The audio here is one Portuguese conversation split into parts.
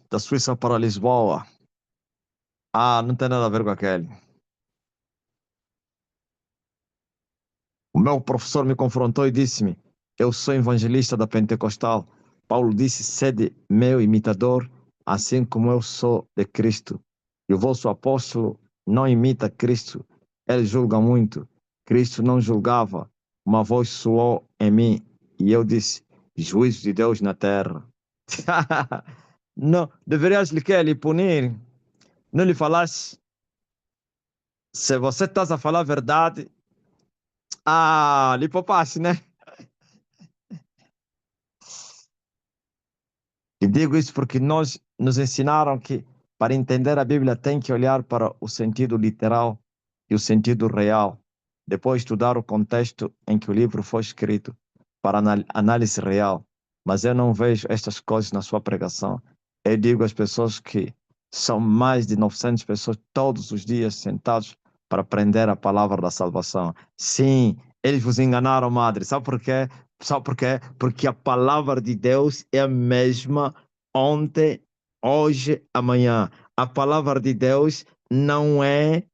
Da Suíça para Lisboa. Ah, não tem nada a ver com aquele. O meu professor me confrontou e disse-me: Eu sou evangelista da Pentecostal. Paulo disse: Sede meu imitador, assim como eu sou de Cristo. E o vosso apóstolo não imita Cristo. Ele julga muito. Cristo não julgava. Uma voz soou em mim e eu disse: Juízo de Deus na terra. Não, deverias lhe punir. Não lhe falasse. Se você está a falar a verdade, lhe poupasse, né? E digo isso porque nós nos ensinaram que para entender a Bíblia tem que olhar para o sentido literal e o sentido real, depois estudar o contexto em que o livro foi escrito para análise real. Mas eu não vejo estas coisas na sua pregação. Eu digo às pessoas que são mais de 900 pessoas todos os dias sentados para aprender a palavra da salvação. Sim, eles vos enganaram, madre. Sabe por quê? Sabe por quê? Porque a palavra de Deus é a mesma ontem, hoje, amanhã. A palavra de Deus não é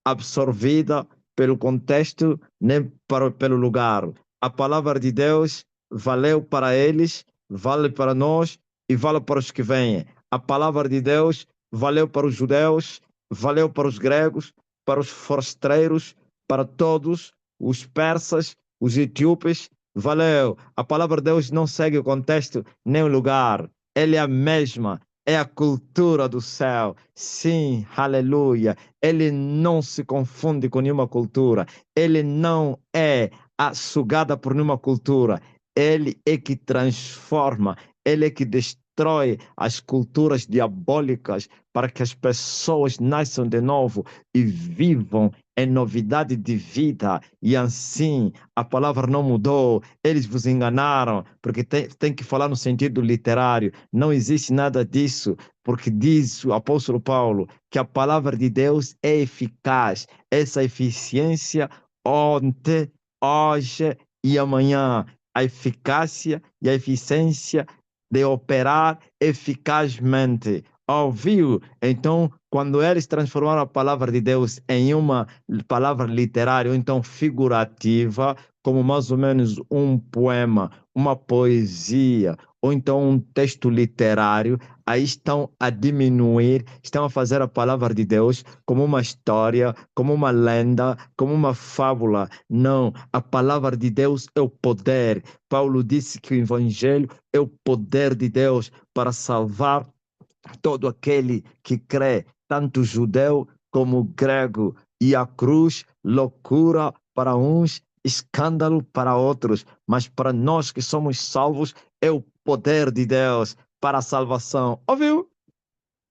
absorvida pelo contexto nem pelo lugar. A palavra de Deus valeu para eles, vale para nós e vale para os que vêm. A palavra de Deus valeu para os judeus, valeu para os gregos, para os forasteiros, para todos, os persas, os etíopes, valeu. A palavra de Deus não segue o contexto nem o lugar. Ela é a mesma, é a cultura do céu. Sim, aleluia. Ele não se confunde com nenhuma cultura. Ele não é sugada por nenhuma cultura. Ele é que transforma, ele é que destrói as culturas diabólicas para que as pessoas nasçam de novo e vivam em novidade de vida. E assim, a palavra não mudou. Eles vos enganaram, porque tem que falar no sentido literário. Não existe nada disso, porque diz o apóstolo Paulo que a palavra de Deus é eficaz. Essa eficiência ontem, hoje e amanhã. A eficácia e a eficiência de operar eficazmente. Ouviu? Então, quando eles transformaram a palavra de Deus em uma palavra literária, ou então figurativa, como mais ou menos um poema, uma poesia, ou então um texto literário, aí estão a diminuir, estão a fazer a palavra de Deus como uma história, como uma lenda, como uma fábula. Não, a palavra de Deus é o poder. Paulo disse que o evangelho é o poder de Deus para salvar todo aquele que crê, tanto judeu como grego, e a cruz, loucura para uns, escândalo para outros, mas para nós que somos salvos, é o poder de Deus para a salvação. Ouviu?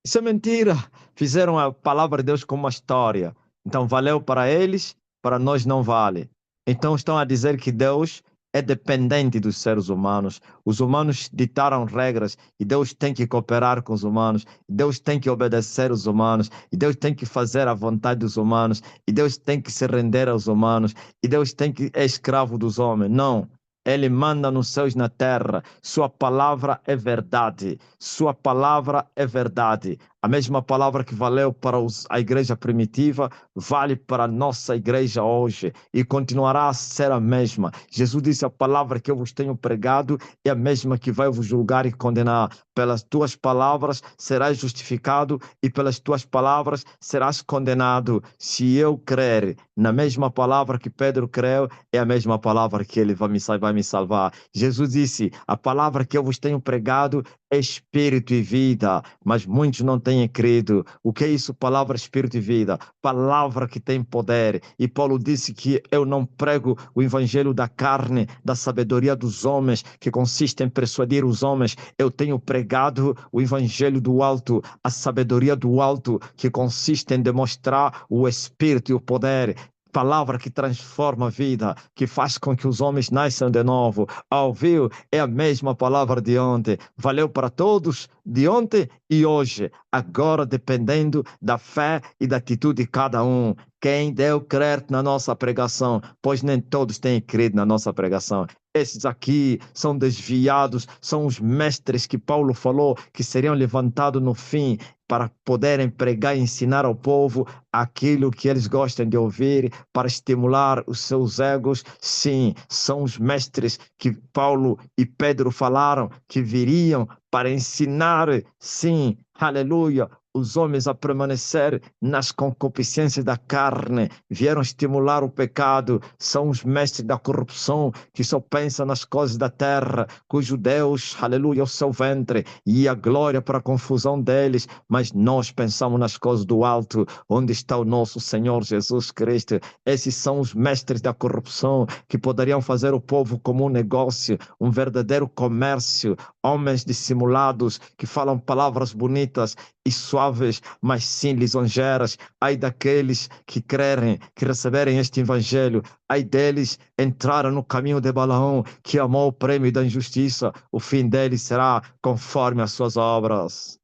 Isso é mentira. Fizeram a palavra de Deus como uma história. Então valeu para eles, para nós não vale. Então estão a dizer que Deus é dependente dos seres humanos. Os humanos ditaram regras e Deus tem que cooperar com os humanos. Deus tem que obedecer os humanos. E Deus tem que fazer a vontade dos humanos. E Deus tem que se render aos humanos. E Deus tem que é escravo dos homens. Não. Ele manda nos céus e na terra. Sua palavra é verdade. Sua palavra é verdade. A mesma palavra que valeu para a igreja primitiva, vale para a nossa igreja hoje e continuará a ser a mesma. Jesus disse: A palavra que eu vos tenho pregado é a mesma que vai vos julgar e condenar. Pelas tuas palavras serás justificado e pelas tuas palavras serás condenado. Se eu crer na mesma palavra que Pedro creu, é a mesma palavra que ele vai me salvar. Jesus disse: A palavra que eu vos tenho pregado é espírito e vida, mas muitos não têm crido. O que é isso? Palavra, espírito e vida. Palavra que tem poder. E Paulo disse que eu não prego o evangelho da carne, da sabedoria dos homens, que consiste em persuadir os homens. Eu tenho pregado o evangelho do alto, a sabedoria do alto, que consiste em demonstrar o espírito e o poder. Palavra que transforma a vida, que faz com que os homens nasçam de novo. Ouviu? É a mesma palavra de ontem. Valeu para todos de ontem e hoje. Agora, dependendo da fé e da atitude de cada um. Quem deu crédito na nossa pregação, pois nem todos têm crido na nossa pregação. esses aqui são desviados, são os mestres que Paulo falou que seriam levantados no fim para poderem pregar e ensinar ao povo aquilo que eles gostam de ouvir, para estimular os seus egos. Sim, são os mestres que Paulo e Pedro falaram que viriam para ensinar, sim, aleluia, os homens a permanecer nas concupiscências da carne, vieram estimular o pecado, são os mestres da corrupção que só pensam nas coisas da terra, cujo Deus, aleluia, é o seu ventre e a glória para a confusão deles, mas nós pensamos nas coisas do alto, onde está o nosso Senhor Jesus Cristo. Esses são os mestres da corrupção que poderiam fazer o povo como um negócio, um verdadeiro comércio, homens dissimulados que falam palavras bonitas e suaves, mas sim lisonjeiras. Ai daqueles que crerem, que receberem este evangelho, ai deles entraram no caminho de Balaão, que amou o prêmio da injustiça, o fim deles será conforme as suas obras.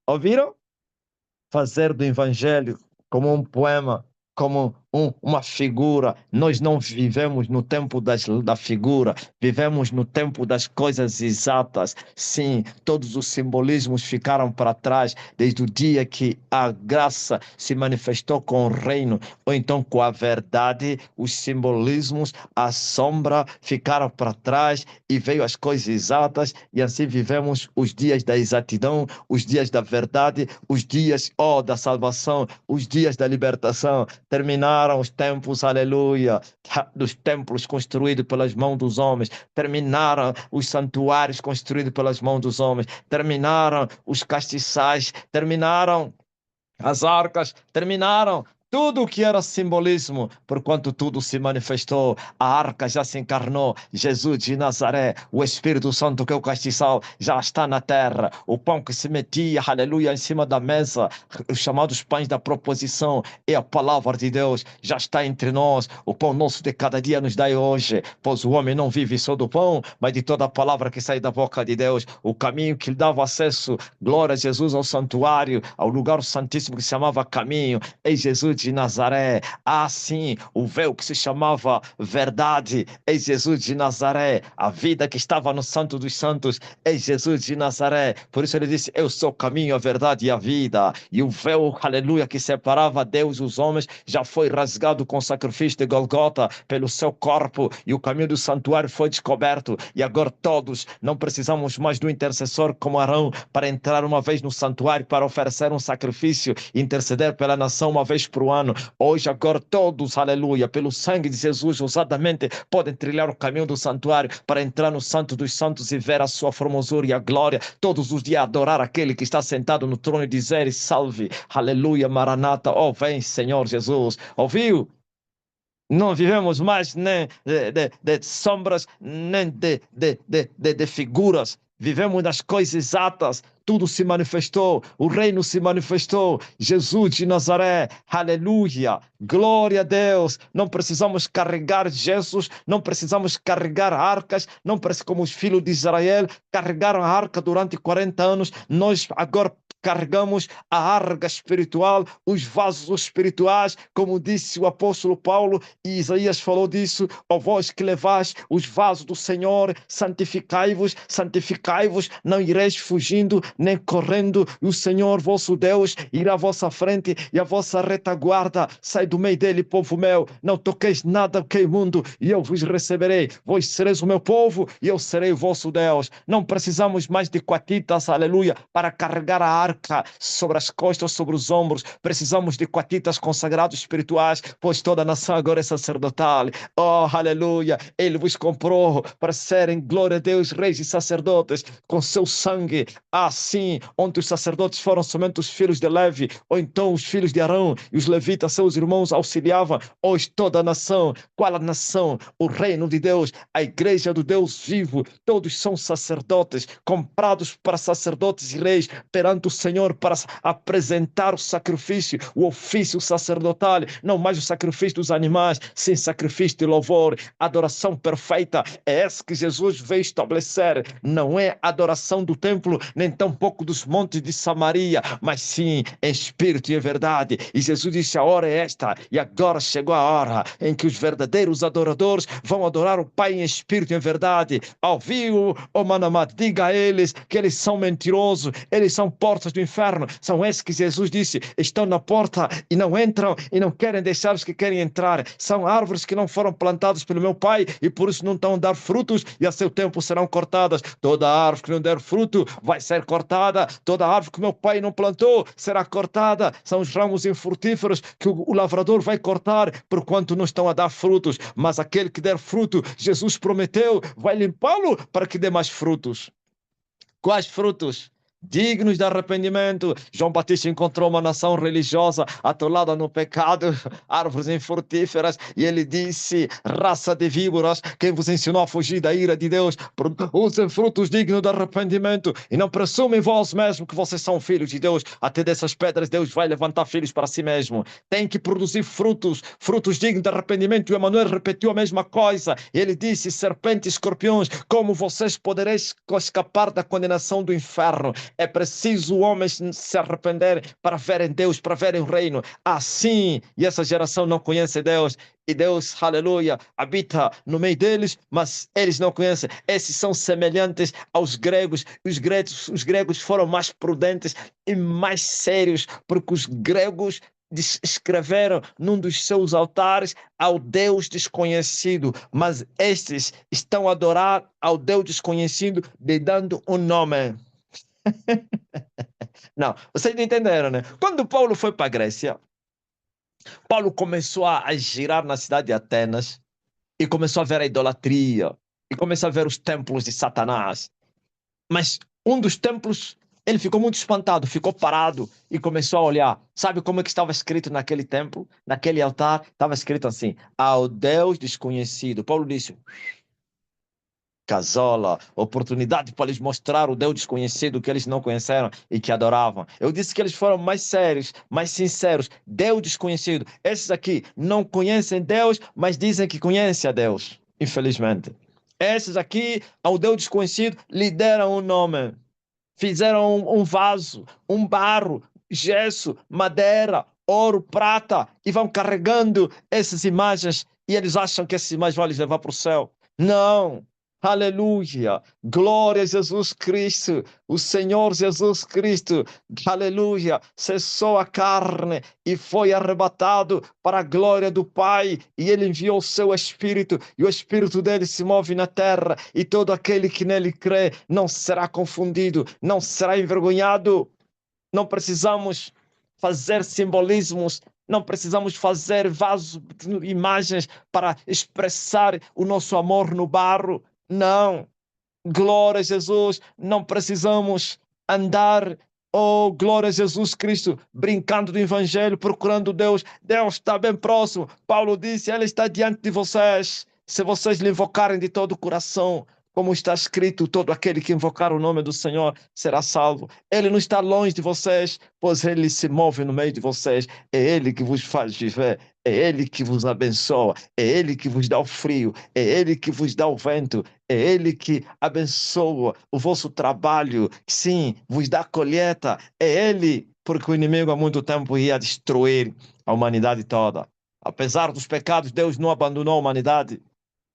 Ouviram? Fazer do evangelho como um poema, como uma figura. Nós não vivemos no tempo da figura, vivemos no tempo das coisas exatas. Sim, todos os simbolismos ficaram para trás desde o dia que a graça se manifestou com o reino, ou então com a verdade. Os simbolismos, a sombra ficaram para trás e veio as coisas exatas, e assim vivemos os dias da exatidão, os dias da verdade, os dias da salvação, os dias da libertação. Terminaram os tempos, aleluia, dos templos construídos pelas mãos dos homens, terminaram os santuários construídos pelas mãos dos homens, terminaram os castiçais, terminaram as arcas, terminaram tudo o que era simbolismo, porquanto tudo se manifestou. A arca já se encarnou, Jesus de Nazaré, o Espírito Santo que é o castiçal já está na terra. O pão que se metia, aleluia, em cima da mesa, os chamados pães da proposição, é a palavra de Deus, já está entre nós. O pão nosso de cada dia nos dai hoje, pois o homem não vive só do pão, mas de toda a palavra que sai da boca de Deus. O caminho que lhe dava acesso, glória a Jesus, ao santuário, ao lugar santíssimo que se chamava caminho, é Jesus de Nazaré. Sim, o véu que se chamava verdade, é Jesus de Nazaré. A vida que estava no Santo dos Santos, é Jesus de Nazaré. Por isso ele disse: eu sou o caminho, a verdade e a vida. E o véu, aleluia, que separava Deus e os homens, já foi rasgado com o sacrifício de Golgota pelo seu corpo, e o caminho do santuário foi descoberto. E agora todos não precisamos mais do intercessor como Arão para entrar uma vez no santuário para oferecer um sacrifício, interceder pela nação uma vez por ano. Hoje, agora, todos, aleluia, pelo sangue de Jesus, ousadamente podem trilhar o caminho do santuário para entrar no Santo dos Santos e ver a sua formosura e a glória. Todos os dias adorar aquele que está sentado no trono e dizer: salve, aleluia, Maranata, vem, Senhor Jesus. Ouviu? Não vivemos mais nem de sombras, nem de figuras. Vivemos nas coisas exatas. Tudo se manifestou, o reino se manifestou. Jesus de Nazaré, aleluia, glória a Deus. Não precisamos carregar gessos, não precisamos carregar arcas, não precisamos, como os filhos de Israel carregaram a arca durante 40 anos. Nós agora carregamos a arca espiritual, os vasos espirituais, como disse o apóstolo Paulo, e Isaías falou disso: ó vós que levais os vasos do Senhor, santificai-vos, não ireis fugindo, nem correndo, e o Senhor vosso Deus irá à vossa frente e à vossa retaguarda. Sai do meio dele, povo meu, não toqueis nada que é imundo, e eu vos receberei. Vós sereis o meu povo, e eu serei o vosso Deus. Não precisamos mais de quatitas, aleluia, para carregar a arca sobre as costas, sobre os ombros. Precisamos de quatitas consagrados espirituais, pois toda a nação agora é sacerdotal. Aleluia, ele vos comprou para serem, glória a Deus, reis e sacerdotes, com seu sangue. Assim, onde os sacerdotes foram somente os filhos de Levi, ou então os filhos de Arão, e os levitas, seus irmãos, auxiliavam. Hoje toda a nação, qual a nação? O reino de Deus, a igreja do Deus vivo, todos são sacerdotes, comprados para sacerdotes e reis perante o Senhor, para apresentar o sacrifício, o ofício sacerdotal, não mais o sacrifício dos animais, sim sacrifício de louvor, adoração perfeita. É essa que Jesus veio estabelecer. Não é adoração do templo, nem tão pouco dos montes de Samaria, mas sim em espírito e em verdade. E Jesus disse: a hora é esta, e agora chegou a hora em que os verdadeiros adoradores vão adorar o Pai em espírito e em verdade. Ouviu, oh Manamá, diga a eles que eles são mentirosos, eles são portas do inferno, são esses que Jesus disse, estão na porta e não entram e não querem deixar os que querem entrar. São árvores que não foram plantadas pelo meu Pai e por isso não estão a dar frutos e a seu tempo serão cortadas. Toda árvore que não der fruto vai ser cortada, toda árvore que meu Pai não plantou será cortada. São os ramos infrutíferos que o lavrador vai cortar porquanto não estão a dar frutos, mas aquele que der fruto, Jesus prometeu, vai limpá-lo para que dê mais frutos. Quais frutos? Dignos de arrependimento. João Batista encontrou uma nação religiosa atolada no pecado, árvores infrutíferas, e ele disse: raça de víboras, quem vos ensinou a fugir da ira de Deus? Usem frutos dignos de arrependimento e não presumem vós mesmo que vocês são filhos de Deus. Até dessas pedras Deus vai levantar filhos para si mesmo. Tem que produzir frutos, frutos dignos de arrependimento. E Emanuel repetiu a mesma coisa. Ele disse: serpentes e escorpiões, como vocês podereis escapar da condenação do inferno? É preciso homens se arrependerem para verem Deus, para verem o reino. Assim, e essa geração não conhece Deus, e Deus, aleluia, habita no meio deles, mas eles não conhecem. Esses são semelhantes aos gregos. Os gregos foram mais prudentes e mais sérios, porque os gregos escreveram num dos seus altares ao Deus desconhecido, mas estes estão a adorar ao Deus desconhecido, lhe dando um nome. Não, vocês não entenderam, né? Quando Paulo foi para a Grécia, Paulo começou a girar na cidade de Atenas e começou a ver a idolatria e começou a ver os templos de Satanás. Mas um dos templos, ele ficou muito espantado, ficou parado e começou a olhar. Sabe como é que estava escrito naquele templo? Naquele altar, estava escrito assim: ao Deus desconhecido. Paulo disse: casola, oportunidade para lhes mostrar o Deus desconhecido que eles não conheceram e que adoravam. Eu disse que eles foram mais sérios, mais sinceros. Deus desconhecido. Esses aqui não conhecem Deus, mas dizem que conhecem a Deus, infelizmente. Esses aqui, ao Deus desconhecido, lhe deram um nome. Fizeram um vaso, um barro, gesso, madeira, ouro, prata, e vão carregando essas imagens, e eles acham que essas imagens vão lhes levar para o céu. Não! Aleluia! Glória a Jesus Cristo, o Senhor Jesus Cristo, aleluia! Cessou a carne e foi arrebatado para a glória do Pai, e ele enviou o seu Espírito, e o Espírito dele se move na terra, e todo aquele que nele crê não será confundido, não será envergonhado. Não precisamos fazer simbolismos, não precisamos fazer vasos, imagens para expressar o nosso amor no barro. Não. Glória a Jesus. Não precisamos andar, oh, glória a Jesus Cristo, brincando do Evangelho, procurando Deus. Deus está bem próximo. Paulo disse: Ele está diante de vocês. Se vocês lhe invocarem de todo o coração, como está escrito, todo aquele que invocar o nome do Senhor será salvo. Ele não está longe de vocês, pois ele se move no meio de vocês. É ele que vos faz viver, é ele que vos abençoa, é ele que vos dá o frio, é ele que vos dá o vento, é ele que abençoa o vosso trabalho, sim, vos dá colheita, é ele, porque o inimigo há muito tempo ia destruir a humanidade toda. Apesar dos pecados, Deus não abandonou a humanidade.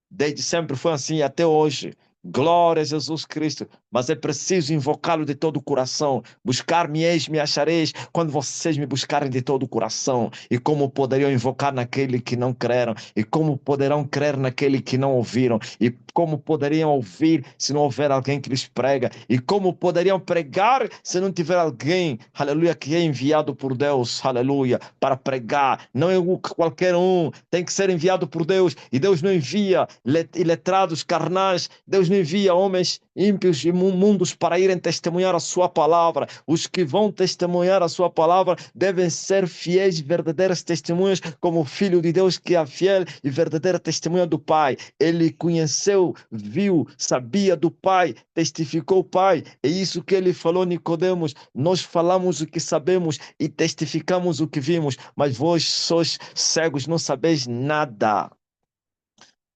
Desde sempre foi assim e até hoje. Glória a Jesus Cristo. Mas é preciso invocá-lo de todo o coração. Buscar-me-eis, me achareis, quando vocês me buscarem de todo o coração. E como poderiam invocar naquele que não creram? E como poderão crer naquele que não ouviram? E como poderiam ouvir se não houver alguém que lhes prega? E como poderiam pregar se não tiver alguém, aleluia, que é enviado por Deus, aleluia, para pregar? Não é qualquer um, tem que ser enviado por Deus. E Deus não envia iletrados carnais, Deus não envia homens ímpios e mundos para irem testemunhar a sua palavra. Os que vão testemunhar a sua palavra devem ser fiéis e verdadeiras testemunhas, como o Filho de Deus que é fiel e verdadeira testemunha do Pai. Ele conheceu, viu, sabia do Pai, testificou o Pai. É isso que ele falou a Nicodemos: nós falamos o que sabemos e testificamos o que vimos, mas vós sois cegos, não sabeis nada.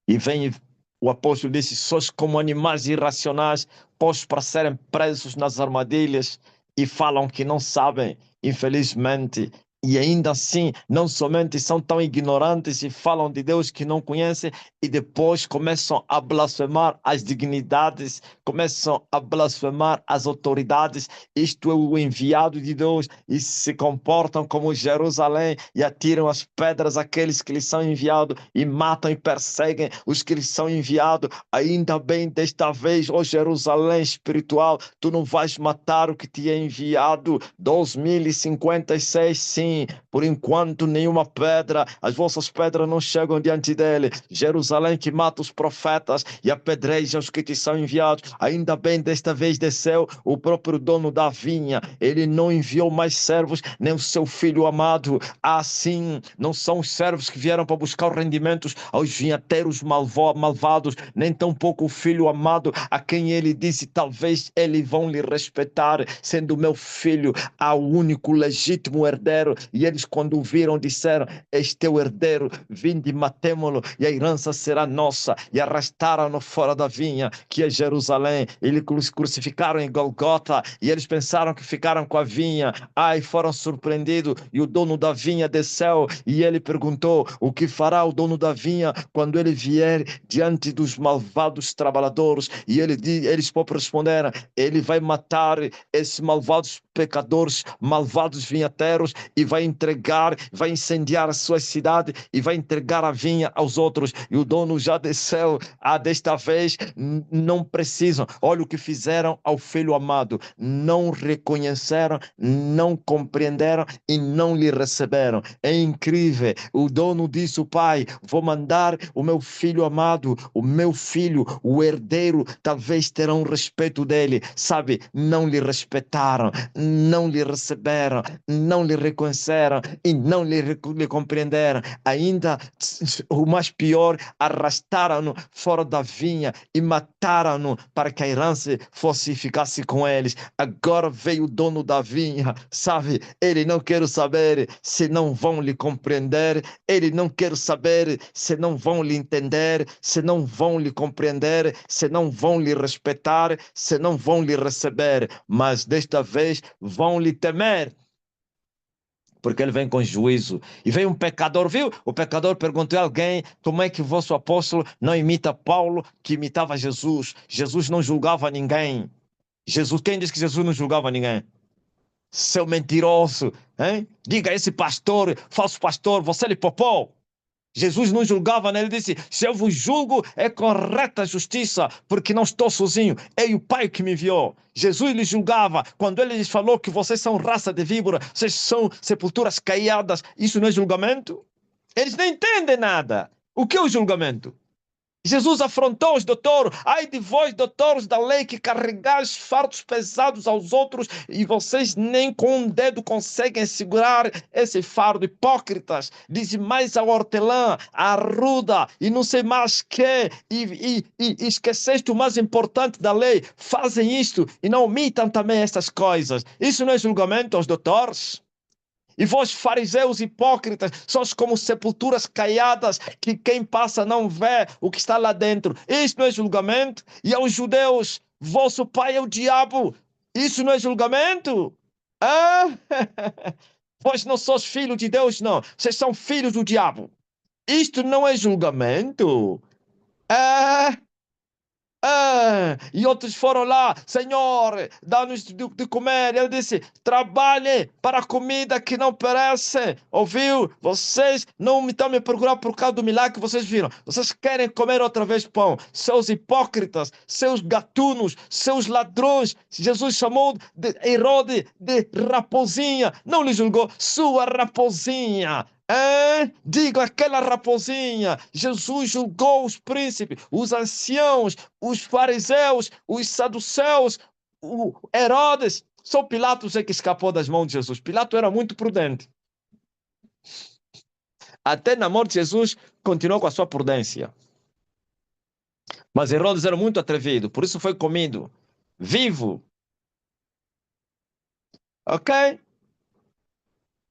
E vem O apóstolo disse: sois como animais irracionais, postos para serem presos nas armadilhas, e falam que não sabem, infelizmente. E ainda assim, não somente são tão ignorantes e falam de Deus que não conhecem, e depois começam a blasfemar as dignidades, começam a blasfemar as autoridades. Isto é o enviado de Deus, e se comportam como Jerusalém e atiram as pedras àqueles que lhes são enviados e matam e perseguem os que lhes são enviados. Ainda bem desta vez, ó Jerusalém espiritual, tu não vais matar o que te é enviado. 2056, sim, por enquanto nenhuma pedra, as vossas pedras não chegam diante dele. Jerusalém que mata os profetas e apedreja os que te são enviados. Ainda bem desta vez desceu o próprio dono da vinha. Ele não enviou mais servos, nem o seu filho amado. Assim, não são os servos que vieram para buscar rendimentos aos vinhateiros malvados, nem tampouco o filho amado, a quem ele disse: talvez eles vão lhe respeitar, sendo meu filho o único legítimo herdeiro. E eles, quando o viram, disseram: este é o herdeiro, vinde e matemo-lo, e a herança será nossa. E arrastaram-no fora da vinha, que é Jerusalém. Eles crucificaram em Golgota, e eles pensaram que ficaram com a vinha. Ai, foram surpreendidos, e o dono da vinha desceu, e ele perguntou: o que fará o dono da vinha quando ele vier diante dos malvados trabalhadores? E eles próprios responderam: ele vai matar esses malvados pecadores, malvados vinhateiros, e vai entregar, vai incendiar a sua cidade e vai entregar a vinha aos outros. E o dono já desceu. Desta vez não precisam. Olha o que fizeram ao filho amado: não reconheceram, não compreenderam e não lhe receberam. É incrível. O dono disse: o pai, vou mandar o meu filho amado, o meu filho, o herdeiro, talvez terão respeito dele. Sabe, não lhe respeitaram, não lhe receberam, não lhe reconheceram e não lhe compreenderam. Ainda o mais pior, arrastaram-no fora da vinha e mataram-no para que a herança ficasse com eles. Agora veio o dono da vinha, sabe? Ele não quer saber se não vão lhe compreender, ele não quer saber se não vão lhe entender, se não vão lhe compreender, se não vão lhe respeitar, se não vão lhe receber, mas desta vez vão lhe temer, porque ele vem com juízo. E veio um pecador, viu? O pecador perguntou a alguém: como é que o vosso apóstolo não imita Paulo, que imitava Jesus? Jesus não julgava ninguém. Jesus, quem disse que Jesus não julgava ninguém? Seu mentiroso, hein? Diga a esse pastor, falso pastor, você lhe popou. Jesus não julgava, né? Ele disse: se eu vos julgo, é correta a justiça, porque não estou sozinho, é o Pai que me enviou. Jesus lhes julgava quando ele lhes falou que vocês são raça de víbora, vocês são sepulturas caiadas. Isso não é julgamento? Eles não entendem nada. O que é o julgamento? Jesus afrontou os doutores: ai de vós, doutores da lei, que carregais fardos pesados aos outros e vocês nem com um dedo conseguem segurar esse fardo. Hipócritas, dizem mais a hortelã, a arruda e não sei mais que, e esqueceste o mais importante da lei. Fazem isto e não omitam também estas coisas. Isso não é julgamento aos doutores? E vós, fariseus hipócritas, sois como sepulturas caiadas, que quem passa não vê o que está lá dentro. Isso não é julgamento? E aos judeus: vosso pai é o diabo. Isso não é julgamento? Ah? Vós não sois filhos de Deus, não. Vocês são filhos do diabo. Isto não é julgamento? Ah? E outros foram lá: Senhor, dá-nos de comer. Ele disse: trabalhe para a comida que não perece. Ouviu? Vocês não me estão me procurando por causa do milagre que vocês viram. Vocês querem comer outra vez pão. Seus hipócritas, seus gatunos, seus ladrões. Jesus chamou de Herode de raposinha. Não lhe julgou. Sua raposinha. Diga aquela raposinha. Jesus julgou os príncipes, os anciãos, os fariseus, os saduceus, o Herodes. Só Pilatos é que escapou das mãos de Jesus. Pilato era muito prudente. Até na morte de Jesus continuou com a sua prudência. Mas Herodes era muito atrevido, por isso foi comido vivo. Ok?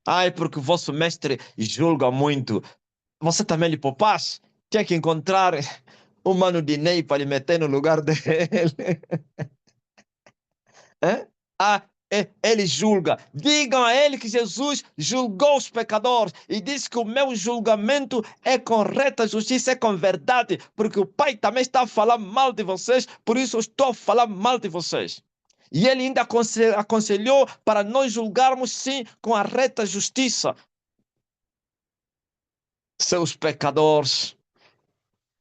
Ai, porque o vosso mestre julga muito. Você também lhe poupaste? Tinha que encontrar um mano de Ney para lhe meter no lugar dele. É? Ah, ele julga. Digam a ele que Jesus julgou os pecadores e disse que o meu julgamento é com reta justiça, é com verdade, porque o Pai também está a falar mal de vocês, por isso eu estou a falar mal de vocês. E ele ainda aconselhou para nós julgarmos sim com a reta justiça seus pecadores.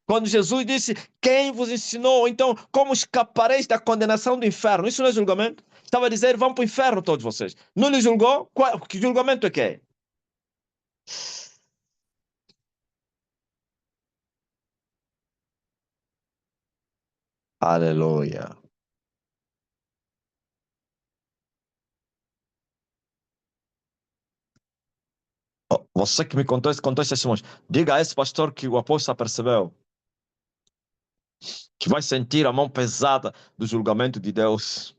Quando Jesus disse, quem vos ensinou? Então, como escapareis da condenação do inferno? Isso não é julgamento? Estava a dizer, vão para o inferno todos vocês. Não lhe julgou? Que julgamento é que é? Aleluia. Oh, você que me contou esses testemunhos, diga a esse pastor que o apóstolo percebeu que vai sentir a mão pesada do julgamento de Deus.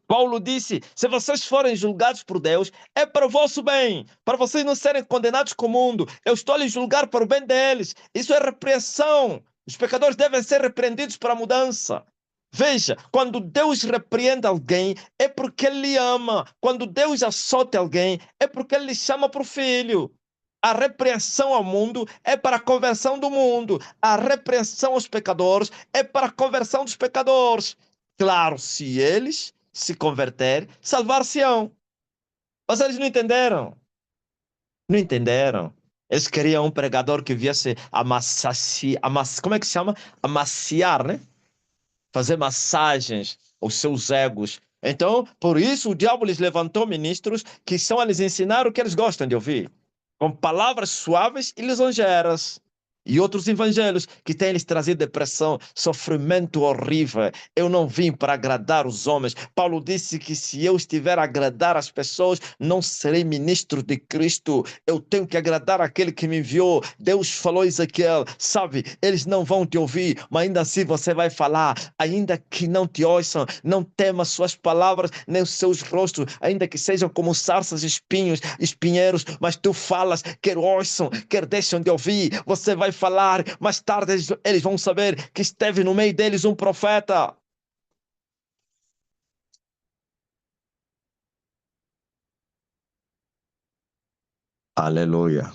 Paulo disse: se vocês forem julgados por Deus, é para o vosso bem, para vocês não serem condenados com o mundo. Eu estou a lhes julgar para o bem deles. Isso é repreensão. Os pecadores devem ser repreendidos para a mudança. Veja, quando Deus repreende alguém, é porque Ele lhe ama. Quando Deus açote alguém, é porque Ele lhe chama para o filho. A repreensão ao mundo é para a conversão do mundo. A repreensão aos pecadores é para a conversão dos pecadores. Claro, se eles se converterem, salvar-se-ão. Mas eles não entenderam. Não entenderam. Eles queriam um pregador que viesse como é que se chama? Amaciar, né? Fazer massagens aos seus egos. Então, por isso, o diabo lhes levantou ministros que são a lhes ensinar o que eles gostam de ouvir, com palavras suaves e lisonjeiras. E outros evangelhos que têm lhes trazido depressão, sofrimento horrível. Eu não vim para agradar os homens. Paulo disse que se eu estiver a agradar as pessoas, não serei ministro de Cristo. Eu tenho que agradar aquele que me enviou. Deus falou a Ezequiel, sabe, eles não vão te ouvir, mas ainda assim você vai falar. Ainda que não te ouçam, não tema suas palavras, nem os seus rostos, ainda que sejam como sarças e espinhos, espinheiros, mas tu falas, quer ouçam, quer deixam de ouvir, você vai falar, mais tarde eles vão saber que esteve no meio deles um profeta. Aleluia.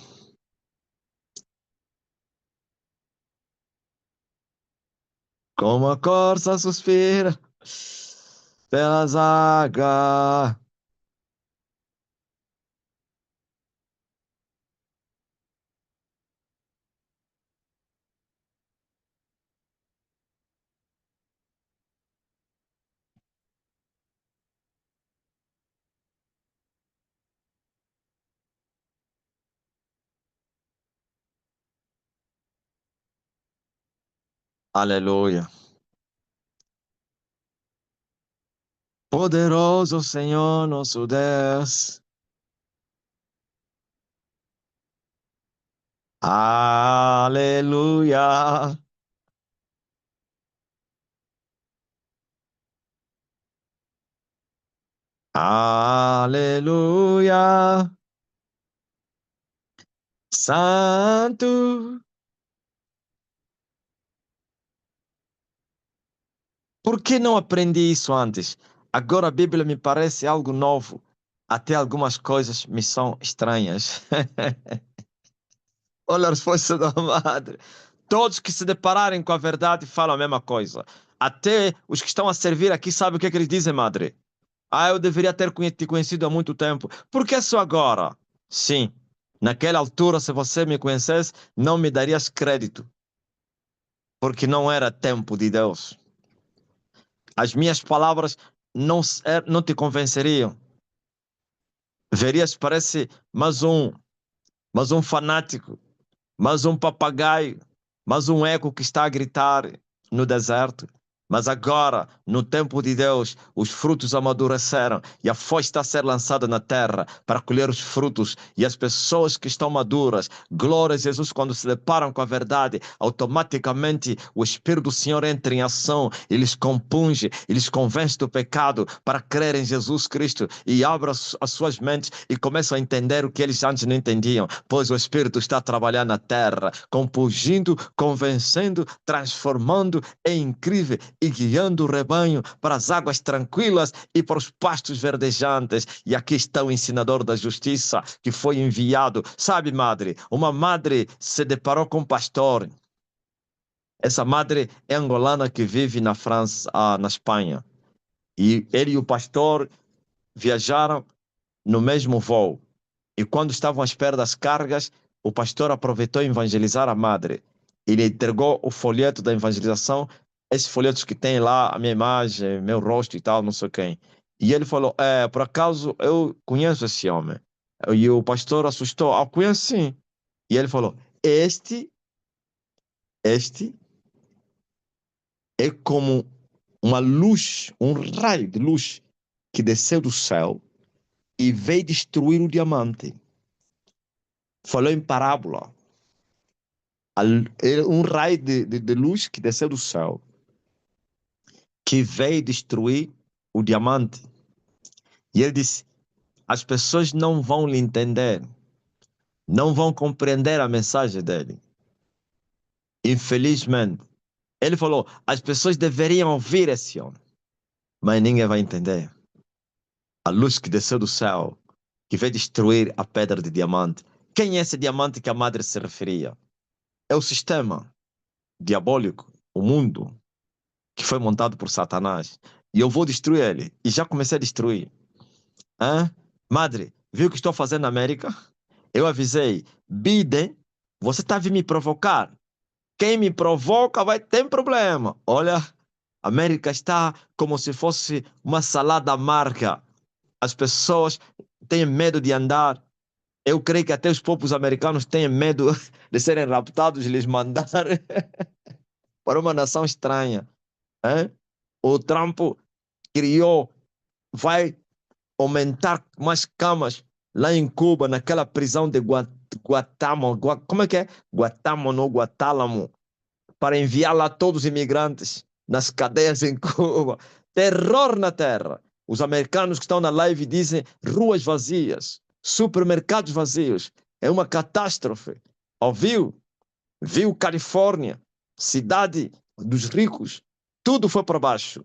Como a corça suspira pelas águas. Aleluia. Poderoso Senhor nosso Deus. Aleluia. Aleluia. Santo. Por que não aprendi isso antes? Agora a Bíblia me parece algo novo. Até algumas coisas me são estranhas. Olha a resposta da madre. Todos que se depararem com a verdade falam a mesma coisa. Até os que estão a servir aqui sabem o que é que eles dizem, madre. Ah, eu deveria ter te conhecido há muito tempo. Por que só agora? Sim, naquela altura, se você me conhecesse, não me darias crédito, porque não era tempo de Deus. As minhas palavras não te convenceriam. Verias, parece mais um fanático, mais um papagaio, mais um eco que está a gritar no deserto. Mas agora, no tempo de Deus, os frutos amadureceram e a foice está a ser lançada na terra para colher os frutos. E as pessoas que estão maduras, glória a Jesus, quando se deparam com a verdade, automaticamente o Espírito do Senhor entra em ação, eles compunge, eles convence do pecado para crer em Jesus Cristo e abre as suas mentes e começam a entender o que eles antes não entendiam, pois o Espírito está a trabalhar na terra, compungindo, convencendo, transformando. É incrível, e guiando o rebanho para as águas tranquilas e para os pastos verdejantes. E aqui está o ensinador da justiça que foi enviado. Sabe, madre, uma madre se deparou com um pastor. Essa madre é angolana que vive na França, na Espanha. E ele e o pastor viajaram no mesmo voo. E quando estavam à espera das cargas, o pastor aproveitou evangelizar a madre. Ele entregou o folheto da evangelização, esses folhetos que tem lá a minha imagem, meu rosto e tal, não sei quem. E ele falou: por acaso eu conheço esse homem? E o pastor assustou: conheço sim. E ele falou: este é como uma luz, um raio de luz que desceu do céu e veio destruir o diamante. Falou em parábola. Um raio de luz que desceu do céu, que veio destruir o diamante. E ele disse: as pessoas não vão lhe entender, não vão compreender a mensagem dele. Infelizmente, ele falou: as pessoas deveriam ouvir esse homem, mas ninguém vai entender. A luz que desceu do céu, que veio destruir a pedra de diamante. Quem é esse diamante que a madre se referia? É o sistema diabólico, o mundo, que foi montado por Satanás. E eu vou destruir ele. E já comecei a destruir. Hã? Madre, viu o que estou fazendo na América? Eu avisei. Biden, você está vindo me provocar. Quem me provoca vai ter problema. Olha, a América está como se fosse uma salada amarga. As pessoas têm medo de andar. Eu creio que até os povos americanos têm medo de serem raptados e lhes mandar para uma nação estranha. Hein? O Trump criou, vai aumentar mais camas lá em Cuba, naquela prisão de Guantánamo, como é que é? Guantánamo, Guantánamo, para enviar lá todos os imigrantes nas cadeias em Cuba. Terror na terra. Os americanos que estão na live dizem ruas vazias, supermercados vazios. É uma catástrofe. Ouviu? Viu Califórnia, cidade dos ricos, tudo foi para baixo.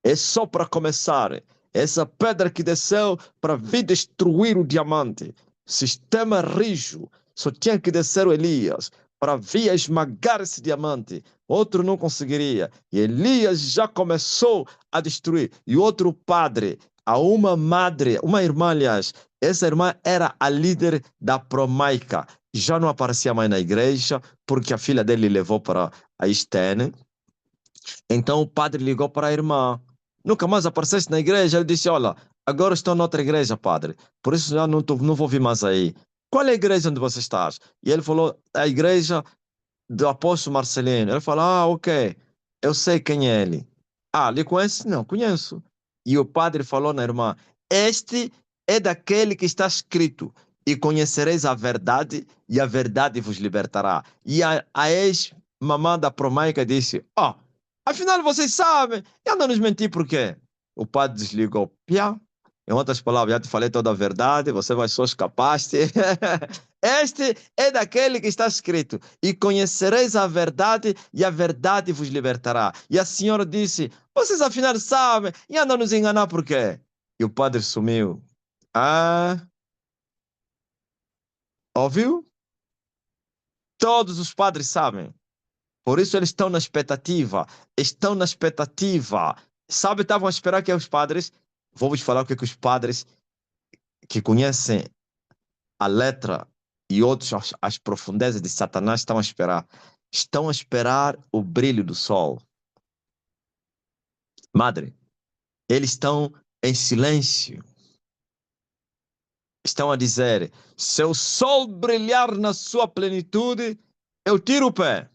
É só para começar. Essa pedra que desceu para vir destruir o diamante. Sistema rijo. Só tinha que descer o Elias para vir esmagar esse diamante. Outro não conseguiria. E Elias já começou a destruir. E outro padre, a uma madre, uma irmã, aliás, essa irmã era a líder da Promaica. Já não aparecia mais na igreja, porque a filha dele levou para a Estene. Então o padre ligou para a irmã. Nunca mais apareceste na igreja. Ele disse: olha, agora estou noutra igreja, padre. Por isso já não vou vir mais aí. Qual é a igreja onde você estás? E ele falou: a igreja do apóstolo Marcelino. Ele falou: ok, eu sei quem é ele. Lhe conhece? Não, conheço. E o padre falou na irmã: este é daquele que está escrito: e conhecereis a verdade, e a verdade vos libertará. E a ex-mamã da Promaica disse: afinal vocês sabem, e anda nos mentir por quê? O padre desligou. Piá. Em outras palavras, já te falei toda a verdade, você vai só escapaste. Este é daquele que está escrito: e conhecereis a verdade, e a verdade vos libertará. E a senhora disse: vocês afinal sabem, e andam nos enganar por quê? E o padre sumiu. Ouviu? Todos os padres sabem. Por isso eles estão na expectativa. Estão na expectativa. Sabe, estavam a esperar que os padres. Vou vos falar o que os padres que conhecem a letra e outros as profundezas de Satanás estão a esperar. Estão a esperar o brilho do sol. Madre, eles estão em silêncio. Estão a dizer: se o sol brilhar na sua plenitude, eu tiro o pé.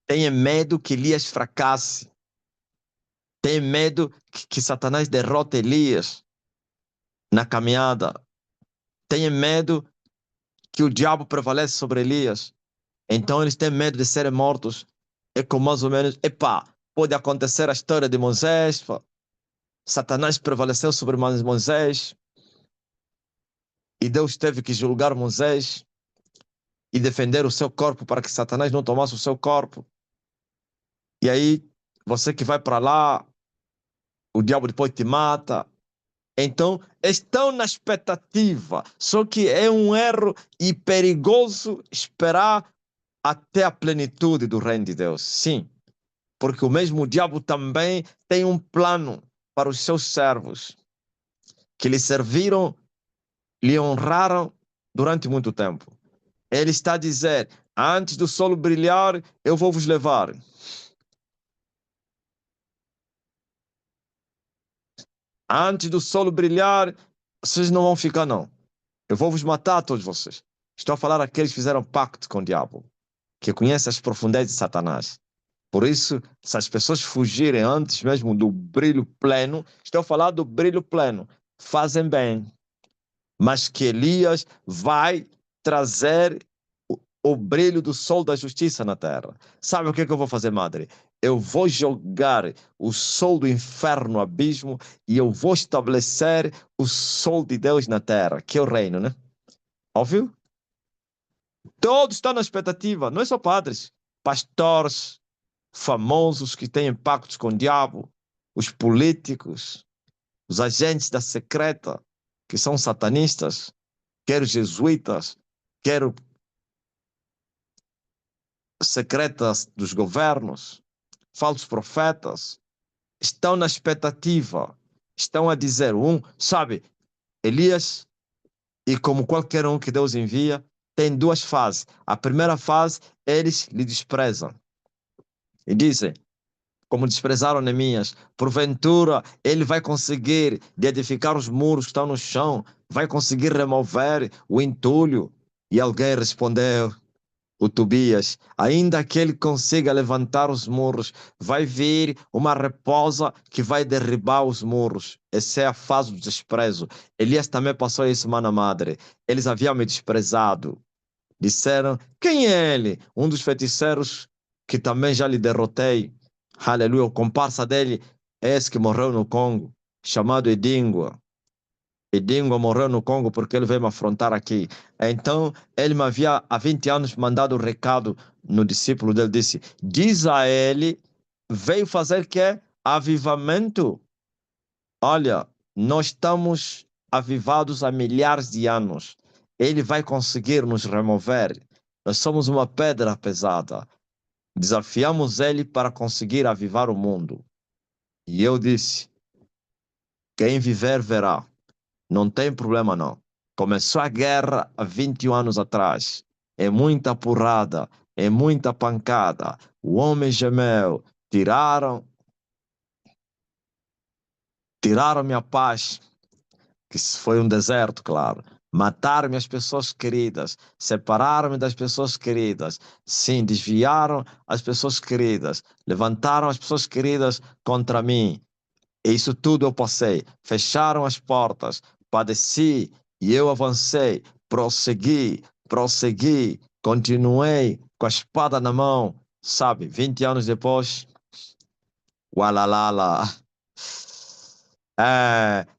Tenha medo que Elias fracasse. Tem medo que Satanás derrote Elias na caminhada. Tem medo que o diabo prevalece sobre Elias. Então eles têm medo de serem mortos. É como mais ou menos, epá, pode acontecer a história de Moisés. Pá. Satanás prevaleceu sobre Moisés e Deus teve que julgar Moisés e defender o seu corpo para que Satanás não tomasse o seu corpo. E aí, você que vai para lá, o diabo depois te mata. Então, estão na expectativa. Só que é um erro e perigoso esperar até a plenitude do reino de Deus. Sim, porque o mesmo diabo também tem um plano para os seus servos, que lhe serviram, lhe honraram durante muito tempo. Ele está a dizer: antes do sol brilhar, eu vou vos levar. Antes do sol brilhar, vocês não vão ficar, não. Eu vou vos matar, todos vocês. Estou a falar àqueles que fizeram pacto com o diabo, que conhecem as profundezas de Satanás. Por isso, se as pessoas fugirem antes mesmo do brilho pleno, estou a falar do brilho pleno, fazem bem. Mas que Elias vai trazer o brilho do sol da justiça na terra. Sabe o que é que eu vou fazer, madre? Eu vou jogar o sol do inferno no abismo e eu vou estabelecer o sol de Deus na terra, que é o reino, né? Óbvio? Todos estão na expectativa, não é só padres, pastores, famosos que têm pactos com o diabo, os políticos, os agentes da secreta, que são satanistas, quer jesuítas, quer secretas dos governos, falsos profetas, estão na expectativa, estão a dizer, sabe, Elias, e como qualquer um que Deus envia, tem duas fases. A primeira fase, eles lhe desprezam e dizem, como desprezaram Neemias, porventura ele vai conseguir de edificar os muros que estão no chão, vai conseguir remover o entulho. E alguém respondeu, o Tobias, ainda que ele consiga levantar os muros, vai vir uma raposa que vai derribar os muros. Essa é a fase do desprezo. Elias também passou isso, mana madre. Eles haviam me desprezado. Disseram, quem é ele? Um dos feiticeiros que também já lhe derrotei. Aleluia, o comparsa dele é esse que morreu no Congo, chamado Edingua. Edingo morreu no Congo porque ele veio me afrontar aqui. Então, ele me havia há 20 anos mandado um recado no discípulo dele, disse, diz a ele, veio fazer que? Avivamento. Olha, nós estamos avivados há milhares de anos. Ele vai conseguir nos remover. Nós somos uma pedra pesada. Desafiamos ele para conseguir avivar o mundo. E eu disse, quem viver verá. Não tem problema, não. Começou a guerra há 21 anos atrás. É muita porrada, é muita pancada. O homem gemeu. Tiraram minha paz, que foi um deserto, claro. Mataram as pessoas queridas, separaram-me das pessoas queridas. Sim, desviaram as pessoas queridas, levantaram as pessoas queridas contra mim. Isso tudo eu passei. Fecharam as portas, padeci e eu avancei, prossegui, continuei com a espada na mão. Sabe, 20 anos depois, ualalala.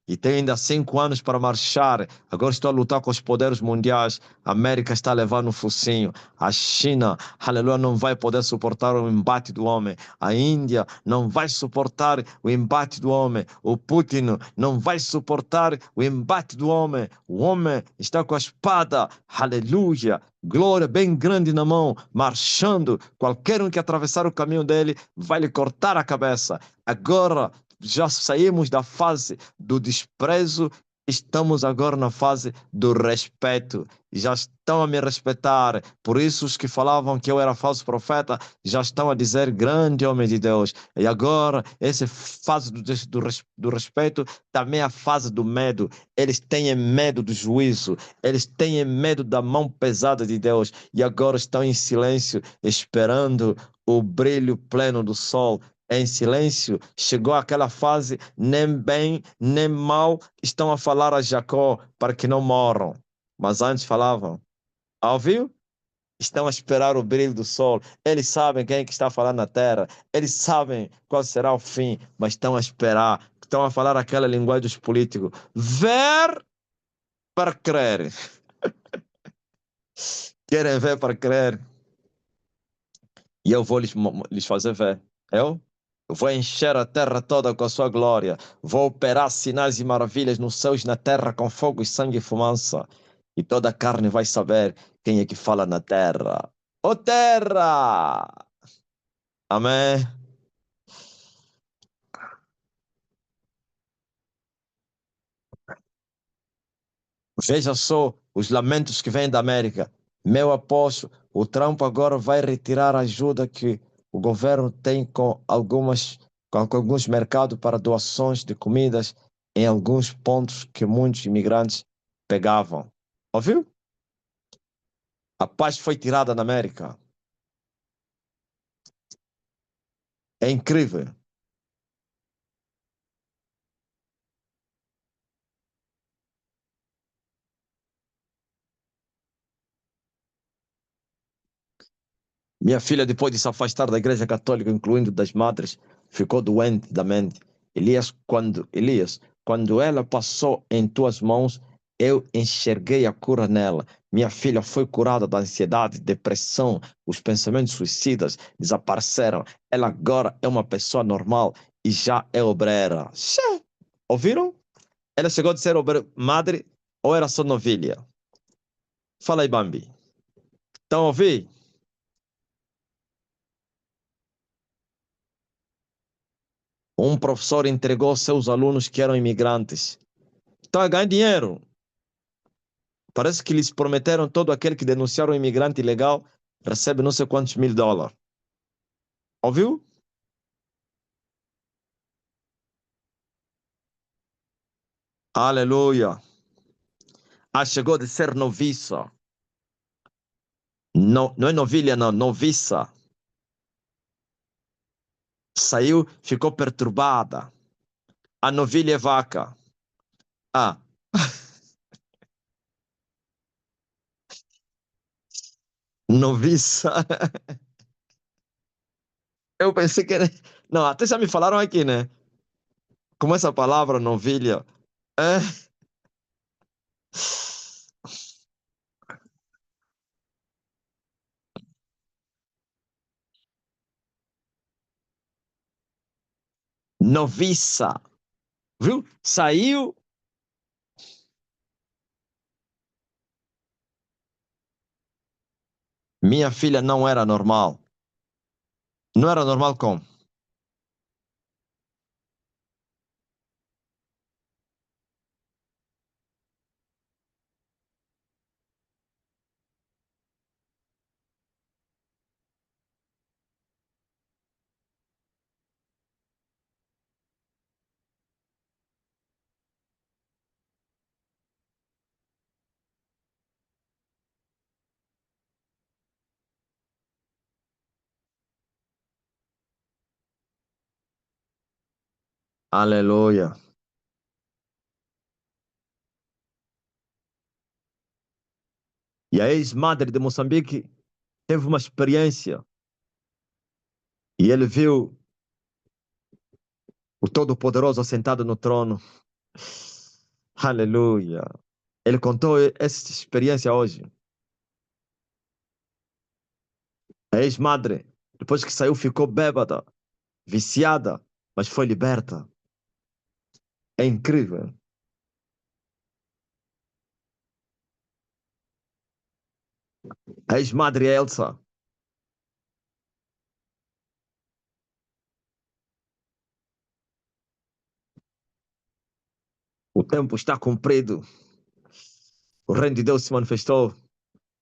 E tenho ainda 5 anos para marchar. Agora estou a lutar com os poderes mundiais. A América está a levar no focinho. A China, aleluia, não vai poder suportar o embate do homem. A Índia não vai suportar o embate do homem. O Putin não vai suportar o embate do homem. O homem está com a espada, aleluia, glória bem grande na mão, marchando. Qualquer um que atravessar o caminho dele vai lhe cortar a cabeça. Agora já saímos da fase do desprezo, estamos agora na fase do respeito. Já estão a me respeitar. Por isso, os que falavam que eu era falso profeta já estão a dizer grande homem de Deus. E agora, essa fase do respeito também é a fase do medo. Eles têm medo do juízo, eles têm medo da mão pesada de Deus. E agora estão em silêncio, esperando o brilho pleno do sol. em silêncio. Chegou aquela fase, nem bem, nem mal, estão a falar a Jacó para que não morram. Mas antes falavam, ouviu? Estão a esperar o brilho do sol. Eles sabem quem é que está falando na terra. Eles sabem qual será o fim, mas estão a esperar. Estão a falar aquela linguagem dos políticos. Ver para crer. Querem ver para crer. E eu vou lhes fazer ver. Eu vou encher a terra toda com a sua glória. Vou operar sinais e maravilhas nos céus e na terra com fogo e sangue e fumaça. E toda a carne vai saber quem é que fala na terra. Ô terra! Amém. Veja só os lamentos que vêm da América. Meu apóstolo, o Trump agora vai retirar a ajuda que o governo tem com alguns mercados para doações de comidas em alguns pontos que muitos imigrantes pegavam. Ouviu? A paz foi tirada na América. É incrível. Minha filha, depois de se afastar da Igreja Católica, incluindo das madres, ficou doente da mente. Elias, quando ela passou em tuas mãos, eu enxerguei a cura nela. Minha filha foi curada da ansiedade, depressão, os pensamentos suicidas desapareceram. Ela agora é uma pessoa normal e já é obreira. Xé, ouviram? Ela chegou de ser madre ou era só novilha? Fala aí, Bambi. Estão a ouvir? Um professor entregou aos seus alunos que eram imigrantes. Estão a ganhar dinheiro. Parece que lhes prometeram todo aquele que denunciar um imigrante ilegal recebe não sei quantos mil dólares. Ouviu? Aleluia. Ah, chegou de ser noviça. Não, não é novilha, não, noviça. Saiu, ficou perturbada. A novilha é vaca. Ah, noviça. Eu pensei que era. Não, até já me falaram aqui, né? Como essa palavra novilha. É. Noviça. Viu? Saiu. Minha filha não era normal. Não era normal como? Aleluia. E a ex-madre de Moçambique teve uma experiência e ele viu o Todo-Poderoso assentado no trono. Aleluia. Ele contou essa experiência hoje. A ex-madre, depois que saiu, ficou bêbada, viciada, mas foi liberta. É incrível. A ex-madre Elsa, o tempo está cumprido. O reino de Deus se manifestou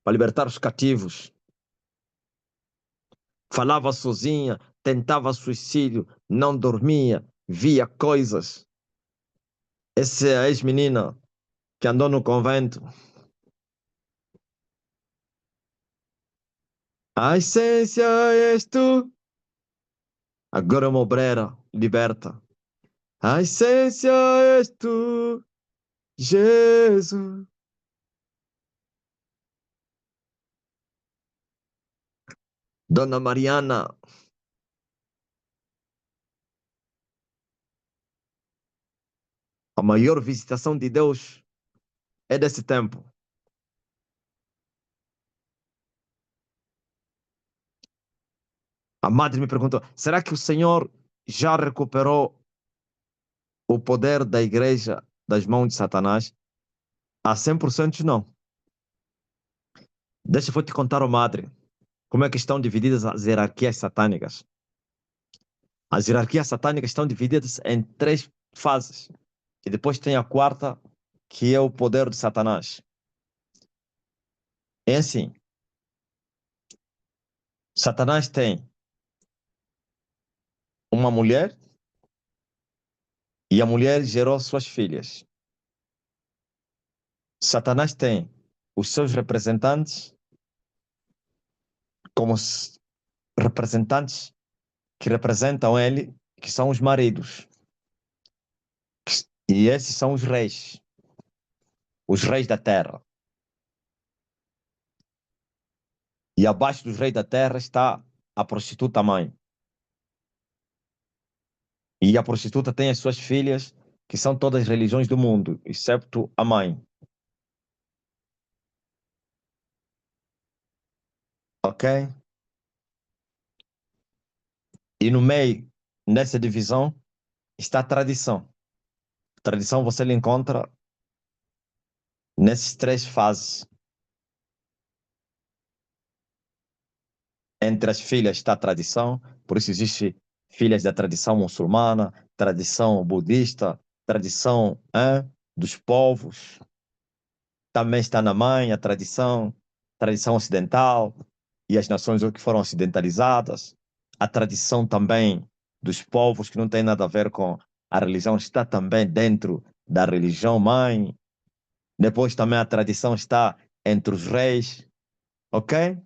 para libertar os cativos. Falava sozinha, tentava suicídio, não dormia, via coisas. Essa é a ex-menina que andou no convento. A essência és tu. Agora é uma obreira liberta. A essência és tu, Jesus. Dona Mariana, a maior visitação de Deus é desse tempo. A madre me perguntou: será que o Senhor já recuperou o poder da igreja das mãos de Satanás? A 100% não. Deixa eu te contar, oh madre, como é que estão divididas as hierarquias satânicas. As hierarquias satânicas estão divididas em três fases. E depois tem a quarta, que é o poder de Satanás. É assim, Satanás tem uma mulher e a mulher gerou suas filhas. Satanás tem os seus representantes como representantes que representam ele, que são os maridos. E esses são os reis da terra. E abaixo dos reis da terra está a prostituta mãe. E a prostituta tem as suas filhas, que são todas as religiões do mundo, excepto a mãe. Ok? E no meio, nessa divisão, está a tradição. Tradição você lhe encontra nessas três fases. Entre as filhas está a tradição, por isso existe filhas da tradição muçulmana, tradição budista, tradição dos povos. Também está na mãe a tradição, tradição ocidental e as nações que foram ocidentalizadas. A tradição também dos povos que não tem nada a ver com a religião está também dentro da religião mãe. Depois também a tradição está entre os reis, ok?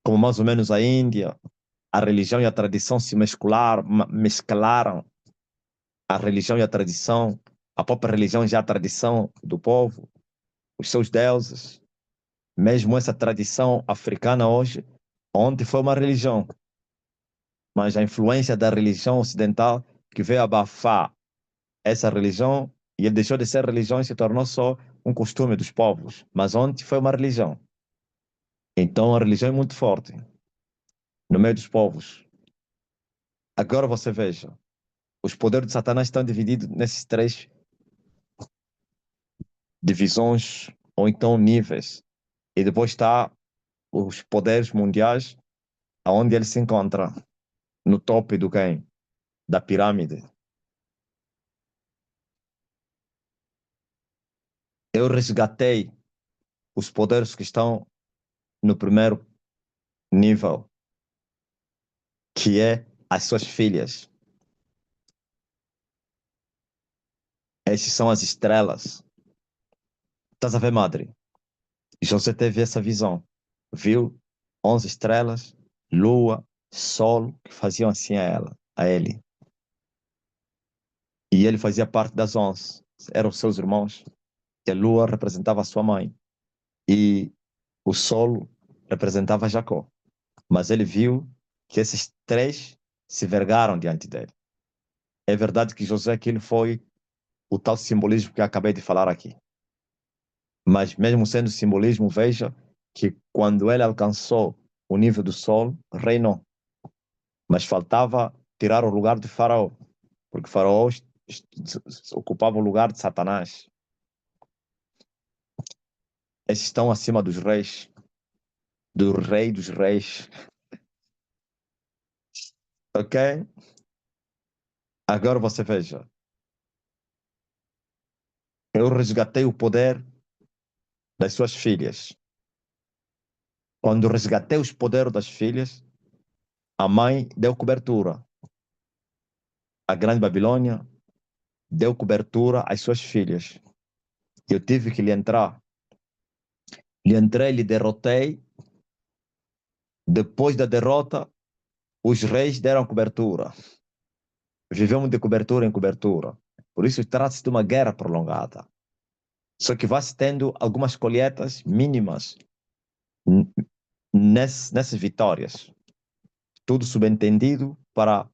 Como mais ou menos a Índia, a religião e a tradição se mesclaram. A religião e a tradição, a própria religião já é a tradição do povo, os seus deuses. Mesmo essa tradição africana hoje, ontem foi uma religião, mas a influência da religião ocidental que veio abafar essa religião e ele deixou de ser religião e se tornou só um costume dos povos. Mas ontem foi uma religião. Então a religião é muito forte no meio dos povos. Agora você veja, os poderes de Satanás estão divididos nesses três divisões ou então níveis. E depois está os poderes mundiais, aonde ele se encontra no topo do quem? Da pirâmide. Eu resgatei os poderes que estão no primeiro nível, que é as suas filhas. Essas são as estrelas. Estás a ver, madre? José teve essa visão. Viu 11 estrelas, lua, sol, que faziam assim a ela, a ele. E ele fazia parte das 11. Eram seus irmãos. E a lua representava a sua mãe. E o sol representava Jacó. Mas ele viu que esses três se vergaram diante dele. É verdade que José, aquilo foi o tal simbolismo que eu acabei de falar aqui. Mas mesmo sendo simbolismo, veja que quando ele alcançou o nível do sol, reinou. Mas faltava tirar o lugar de Faraó, porque Faraó ocupava o lugar de Satanás. Esses estão acima dos reis, do rei dos reis. Ok? Agora você veja. Eu resgatei o poder das suas filhas. Quando resgatei os poderes das filhas, a mãe deu cobertura. A grande Babilônia deu cobertura às suas filhas. Eu tive que lhe entrar. Lhe entrei, lhe derrotei. Depois da derrota, os reis deram cobertura. Vivemos de cobertura em cobertura. Por isso trata-se de uma guerra prolongada. Só que vai-se tendo algumas colheitas mínimas nessas vitórias. Tudo subentendido para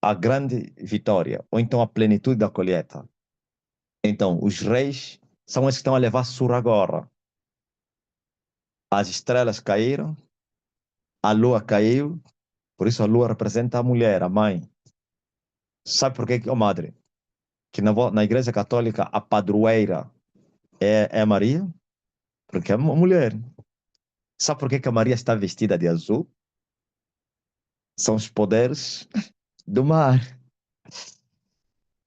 a grande vitória, ou então a plenitude da colheita. Então, os reis são esses que estão a levar surra agora. As estrelas caíram, a lua caiu, por isso a lua representa a mulher, a mãe. Sabe por quê, oh, madre? Que na Igreja Católica a padroeira é Maria? Porque é uma mulher. Sabe por quê que a Maria está vestida de azul? São os poderes do mar.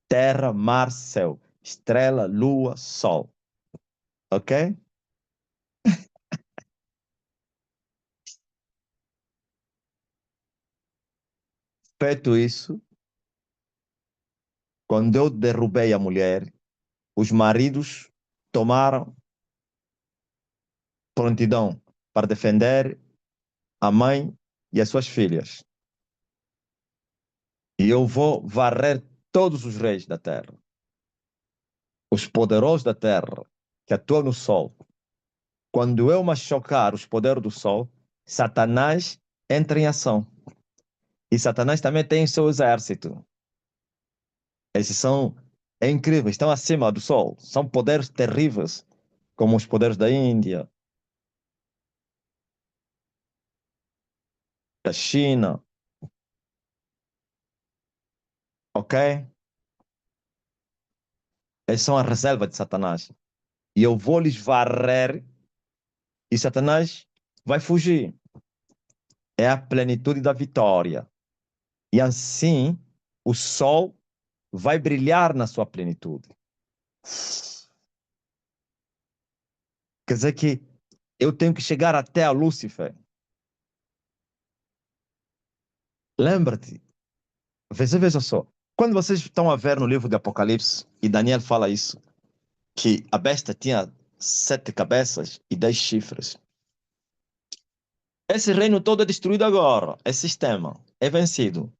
Terra, mar, céu. Estrela, lua, sol. Ok? Feito isso, quando eu derrubei a mulher, os maridos tomaram prontidão para defender a mãe e as suas filhas. E eu vou varrer todos os reis da terra, os poderosos da terra, que atuam no sol. Quando eu machucar os poderes do sol, Satanás entra em ação. E Satanás também tem seu exército. Esses são incríveis, estão acima do sol. São poderes terríveis, como os poderes da Índia, da China, ok? Eles são a reserva de Satanás. E eu vou lhes varrer e Satanás vai fugir. É a plenitude da vitória. E assim o sol vai brilhar na sua plenitude. Quer dizer que eu tenho que chegar até a Lúcifer. Lembra-te, veja só. Quando vocês estão a ver no livro de Apocalipse, e Daniel fala isso, que a besta tinha 7 cabeças e 10 chifres. Esse reino todo é destruído agora. É sistema. É vencido.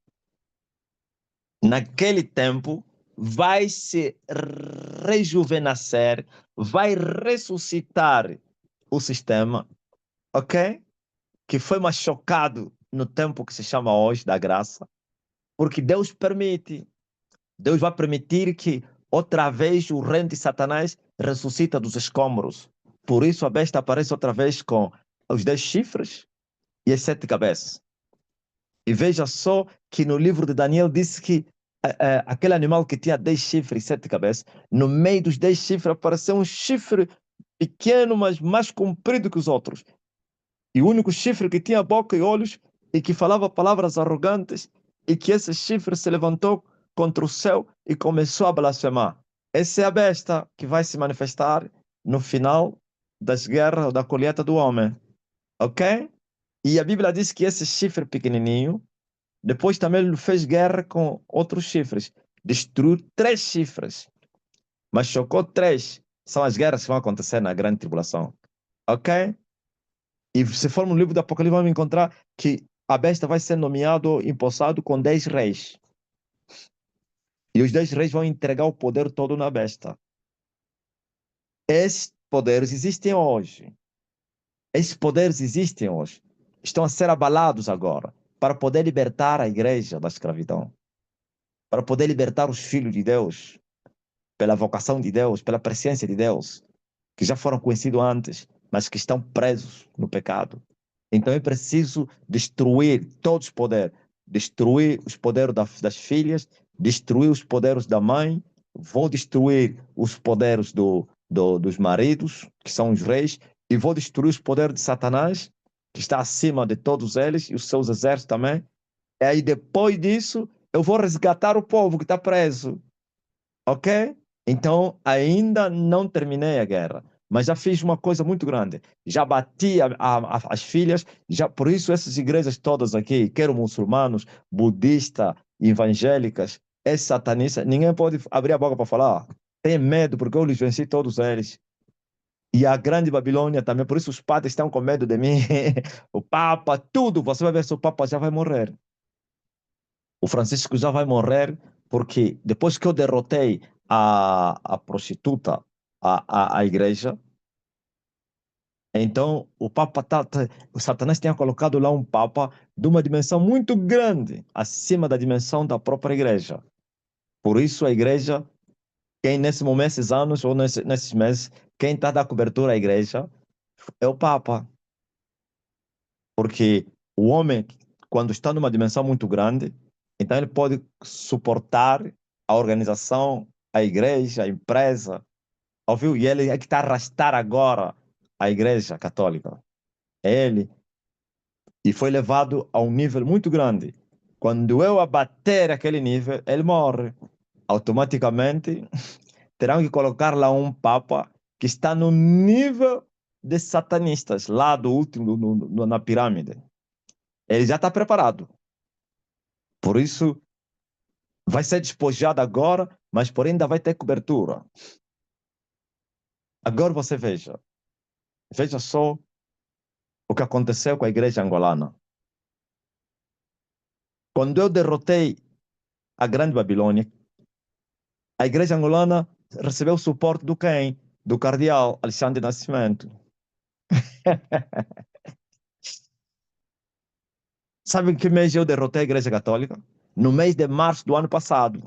Naquele tempo, vai se rejuvenescer, vai ressuscitar o sistema, ok? Que foi machucado no tempo que se chama hoje da graça, porque Deus permite. Deus vai permitir que outra vez o reino de Satanás ressuscita dos escombros. Por isso a besta aparece outra vez com os 10 chifres e as 7 cabeças. E veja só que no livro de Daniel disse que aquele animal que tinha 10 chifres e 7 cabeças, no meio dos 10 chifres apareceu um chifre pequeno, mas mais comprido que os outros. E o único chifre que tinha boca e olhos e que falava palavras arrogantes, e que esse chifre se levantou contra o céu e começou a blasfemar. Essa é a besta que vai se manifestar no final das guerras, da colheita do homem. Ok? E a Bíblia diz que esse chifre pequenininho, depois também ele fez guerra com outros chifres. Destruiu 3 chifres, mas chocou 3. São as guerras que vão acontecer na grande tribulação. Ok? E se for no livro do Apocalipse, vamos encontrar que a besta vai ser nomeado, empossado com 10 reis. E os 10 reis vão entregar o poder todo na besta. Esses poderes existem hoje. Esses poderes existem hoje. Estão a ser abalados agora para poder libertar a igreja da escravidão. Para poder libertar os filhos de Deus pela vocação de Deus, pela presença de Deus, que já foram conhecidos antes, mas que estão presos no pecado. Então é preciso destruir todos os poderes, destruir os poderes das filhas, destruir os poderes da mãe, vou destruir os poderes dos maridos, que são os reis, e vou destruir os poderes de Satanás, que está acima de todos eles, e os seus exércitos também. E aí depois disso, eu vou resgatar o povo que está preso. Ok? Então, ainda não terminei a guerra, mas já fiz uma coisa muito grande. Já bati as filhas, já, por isso essas igrejas todas aqui, quer muçulmanos, budistas, evangélicas, é satanista, ninguém pode abrir a boca para falar. Tem medo, porque eu lhes venci todos eles. E a grande Babilônia também, por isso os padres estão com medo de mim. O Papa, tudo, você vai ver se o Papa já vai morrer. O Francisco já vai morrer porque depois que eu derrotei a prostituta, a igreja, então o Papa, o Satanás tinha colocado lá um Papa de uma dimensão muito grande, acima da dimensão da própria igreja. Por isso a igreja, quem nesses anos ou nesses meses, quem está da cobertura à igreja é o Papa. Porque o homem, quando está numa dimensão muito grande, então ele pode suportar a organização, a igreja, a empresa, ouviu? E ele é que está a arrastar agora a igreja católica. É ele. E foi levado a um nível muito grande. Quando eu abater aquele nível, ele morre. Automaticamente, terão que colocar lá um papa que está no nível de satanistas, lá do último, na pirâmide. Ele já está preparado. Por isso, vai ser despojado agora, mas porém ainda vai ter cobertura. Agora você veja. Veja só o que aconteceu com a igreja angolana. Quando eu derrotei a Grande Babilônia, a igreja angolana recebeu o suporte do quem? Do cardeal Alexandre Nascimento. Sabe em que mês eu derrotei a igreja católica? No mês de março do ano passado.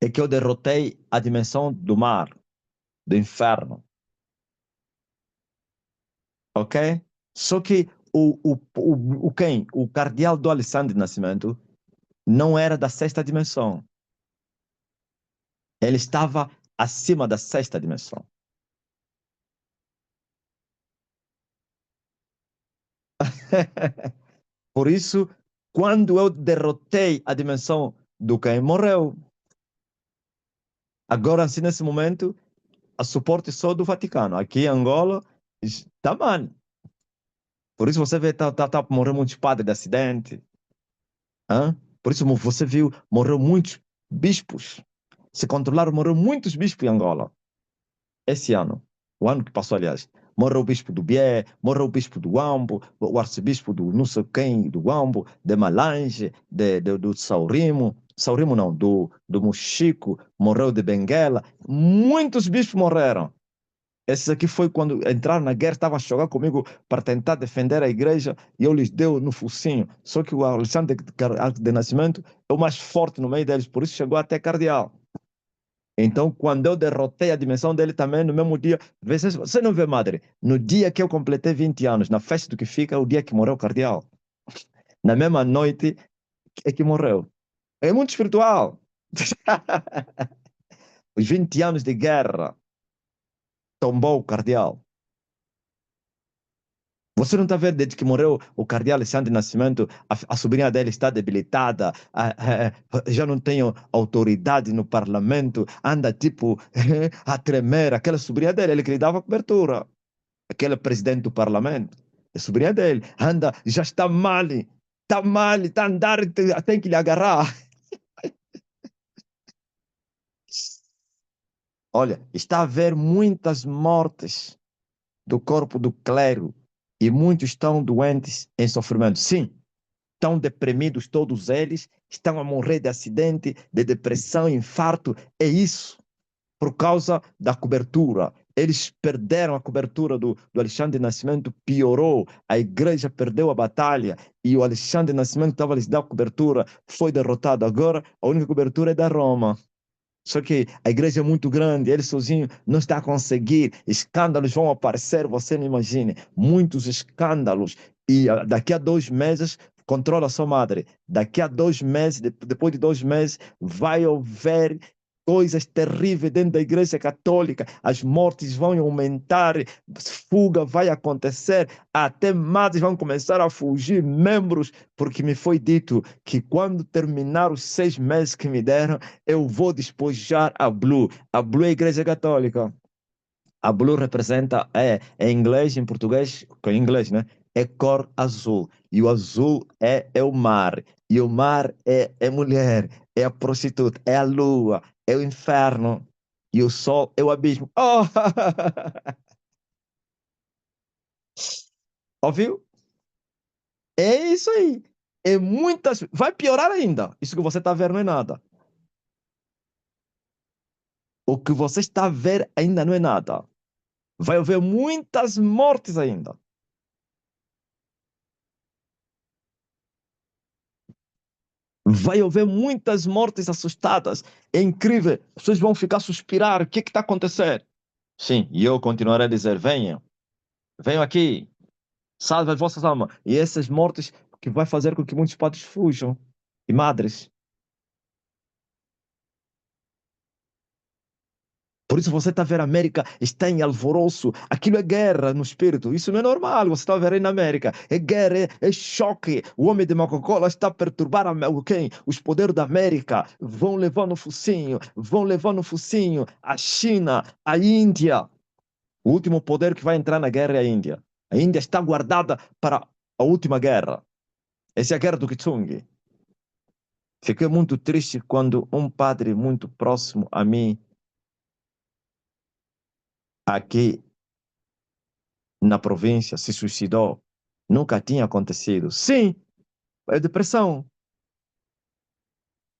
É que eu derrotei a dimensão do mar, do inferno. Ok? Só que o quem? O cardeal do Alexandre Nascimento não era da sexta dimensão. Ele estava acima da sexta dimensão. Por isso, quando eu derrotei a dimensão do quem morreu, agora, assim, nesse momento, a suporte só do Vaticano. Aqui em Angola, está mal. Por isso você vê, tá morreu muitos padres de acidente. Hã? Por isso você viu, morreu muitos bispos. Se controlaram, morreu muitos bispos em Angola. Esse ano, o ano que passou, aliás, morreu o bispo do Bié, morreu o bispo do Uambo, o arcebispo do não sei quem, do Uambo, de Malange, do Saurimo, Saurimo não, do Mochico, morreu de Benguela, muitos bispos morreram. Esses aqui foi quando entraram na guerra, estavam a jogar comigo para tentar defender a igreja e eu lhes dei no focinho. Só que o Alexandre de Nascimento é o mais forte no meio deles, por isso chegou até cardeal. Então, quando eu derrotei a dimensão dele também, no mesmo dia, você não vê, madre, no dia que eu completei 20 anos, na festa do que fica, é o dia que morreu o cardeal. Na mesma noite é que morreu. É muito espiritual. Os 20 anos de guerra tombou o cardeal. Você não está vendo desde que morreu o cardeal Alexandre Nascimento, a sobrinha dele está debilitada, já não tem autoridade no parlamento, anda tipo a tremer. Aquela sobrinha dele, ele que lhe dava cobertura. Aquele presidente do parlamento, a sobrinha dele, anda, já está mal, está a andar, tem que lhe agarrar. Olha, está a haver muitas mortes do corpo do clero e muitos estão doentes em sofrimento. Sim, estão deprimidos todos eles, estão a morrer de acidente, de depressão, infarto. É isso, por causa da cobertura. Eles perderam a cobertura do Alexandre Nascimento, piorou, a igreja perdeu a batalha e o Alexandre Nascimento estava a lhes dar cobertura, foi derrotado. Agora a única cobertura é da Roma. Só que a igreja é muito grande, ele sozinho não está a conseguir. Escândalos vão aparecer, você não imagina. Muitos escândalos. E daqui a 2 meses, controla a sua madre. Daqui a 2 meses, depois de 2 meses, vai haver coisas terríveis dentro da igreja católica. As mortes vão aumentar, fuga vai acontecer, até mais vão começar a fugir membros, porque me foi dito que quando terminar os 6 meses que me deram, eu vou despojar a Blue. A Blue é a Igreja Católica. A Blue representa, em inglês, em português, em inglês, né? É cor azul. E o azul é o mar. E o mar é mulher, é a prostituta, é a lua, é o inferno. E o sol é o abismo. Oh! Ouviu? É isso aí. E muitas... Vai piorar ainda. Isso que você está vendo não é nada. O que você está a ver ainda não é nada. Vai haver muitas mortes ainda. Vai haver muitas mortes assustadas. É incrível. As pessoas vão ficar a suspirar. O que está acontecendo? Sim, e eu continuarei a dizer: venham, venham aqui, salve as vossas almas. E essas mortes que vai fazer com que muitos padres fujam e madres. Por isso você está a ver a América está em alvoroço. Aquilo é guerra no espírito. Isso não é normal. Você está a ver aí na América. É guerra, é choque. O homem de Coca-Cola está a perturbar quem? Os poderes da América. Vão levar no focinho. Vão levar no focinho. A China, a Índia. O último poder que vai entrar na guerra é a Índia. A Índia está guardada para a última guerra. Essa é a guerra do Kitsung. Fiquei muito triste quando um padre muito próximo a mim, aqui na província, se suicidou. Nunca tinha acontecido. Sim, é depressão.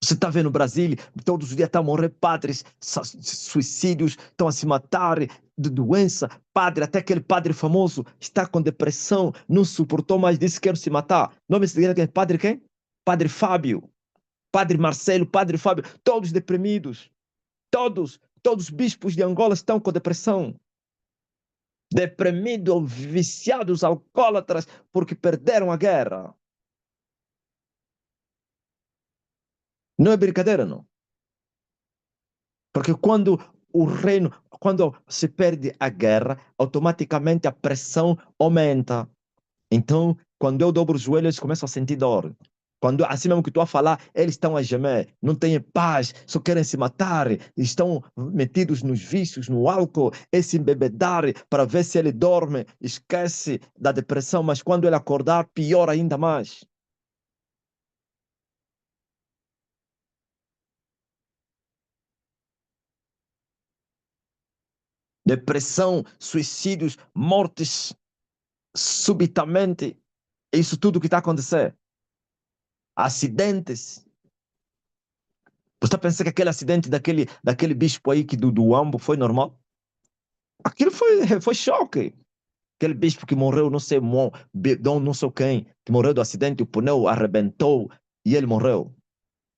Você está vendo o Brasil, todos os dias estão a morrer padres, suicídios, estão a se matar de doença. Padre, até aquele padre famoso está com depressão, não suportou mais, disse que quer se matar. Nome seguinte é padre quem? Padre Fábio, padre Marcelo, padre Fábio, todos deprimidos. Todos os bispos de Angola estão com depressão. Deprimidos, viciados, alcoólatras, porque perderam a guerra. Não é brincadeira, não. Porque quando se perde a guerra, automaticamente a pressão aumenta. Então, quando eu dobro os joelhos, eles começam a sentir dor. Quando, assim mesmo que estou a falar, eles estão a gemer, não têm paz, só querem se matar, estão metidos nos vícios, no álcool, é se embebedar para ver se ele dorme, esquece da depressão, mas quando ele acordar, pior ainda mais. Depressão, suicídios, mortes subitamente, é isso tudo que está acontecendo. Acidentes. Você está pensando que aquele acidente daquele bispo aí que do Ambo foi normal? Aquilo foi choque. Aquele bispo que morreu, não sei, não sei quem, que morreu do acidente, o pneu arrebentou e ele morreu.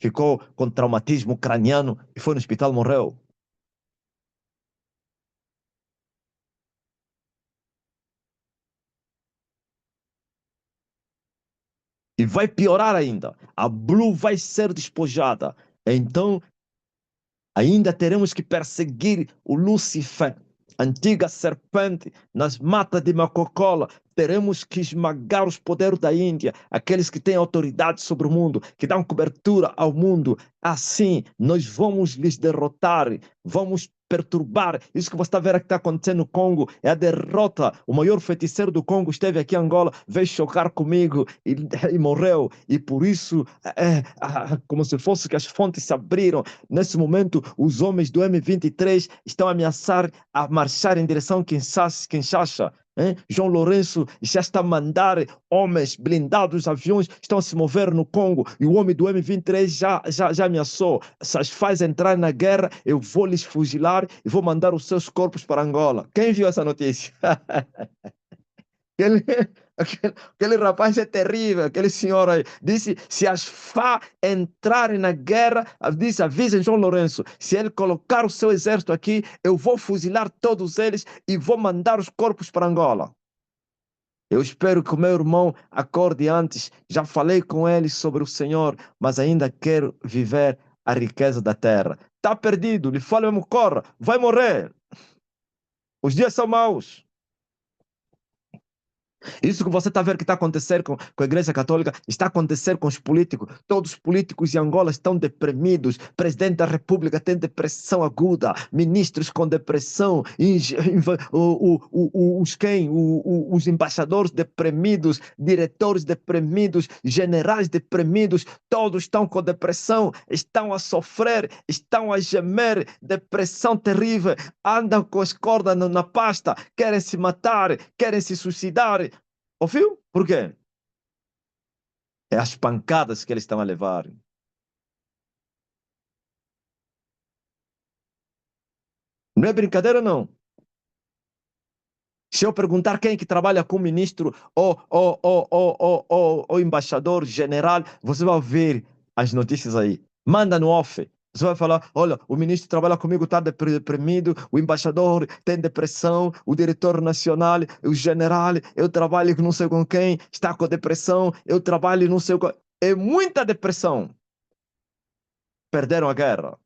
Ficou com traumatismo craniano e foi no hospital, morreu. E vai piorar ainda. A Blue vai ser despojada. Então, ainda teremos que perseguir o Lúcifer, antiga serpente, nas matas de Macocola. Teremos que esmagar os poderes da Índia, aqueles que têm autoridade sobre o mundo, que dão cobertura ao mundo. Assim, nós vamos lhes derrotar, vamos perturbar. Isso que você está vendo que está acontecendo no Congo é a derrota. O maior feiticeiro do Congo esteve aqui em Angola, veio chocar comigo e morreu. E por isso, como se fosse que as fontes se abriram. Nesse momento, os homens do M23 estão a ameaçar a marchar em direção a Kinshasa. João Lourenço já está a mandar homens blindados, aviões estão a se mover no Congo e o homem do M23 já ameaçou. Se as faz entrar na guerra, eu vou lhes fuzilar e vou mandar os seus corpos para Angola. Quem viu essa notícia? Aquele, aquele rapaz é terrível, aquele senhor aí. Disse: se as FA entrarem na guerra, disse, avisem João Lourenço, se ele colocar o seu exército aqui, eu vou fuzilar todos eles e vou mandar os corpos para Angola. Eu espero que o meu irmão acorde antes. Já falei com ele sobre o Senhor, mas ainda quero viver a riqueza da terra. Está perdido, lhe falo mesmo, corra, vai morrer. Os dias são maus. Isso que você está vendo que está acontecendo com a Igreja Católica, está acontecendo com os políticos. Todos os políticos de Angola estão deprimidos. O presidente da República tem depressão aguda. Ministros com depressão. Os embaixadores deprimidos. Diretores deprimidos. Generais deprimidos. Todos estão com depressão. Estão a sofrer. Estão a gemer. Depressão terrível. Andam com as cordas na pasta. Querem se matar. Querem se suicidar. Ouviu? Por quê? É as pancadas que eles estão a levar. Não é brincadeira, não. Se eu perguntar quem é que trabalha com o ministro ou embaixador general, você vai ver as notícias aí. Manda no off. Você vai falar: olha, o ministro trabalha comigo, está deprimido, o embaixador tem depressão, o diretor nacional, o general, eu trabalho com não sei com quem, está com depressão, eu trabalho não sei com. É muita depressão. Perderam a guerra.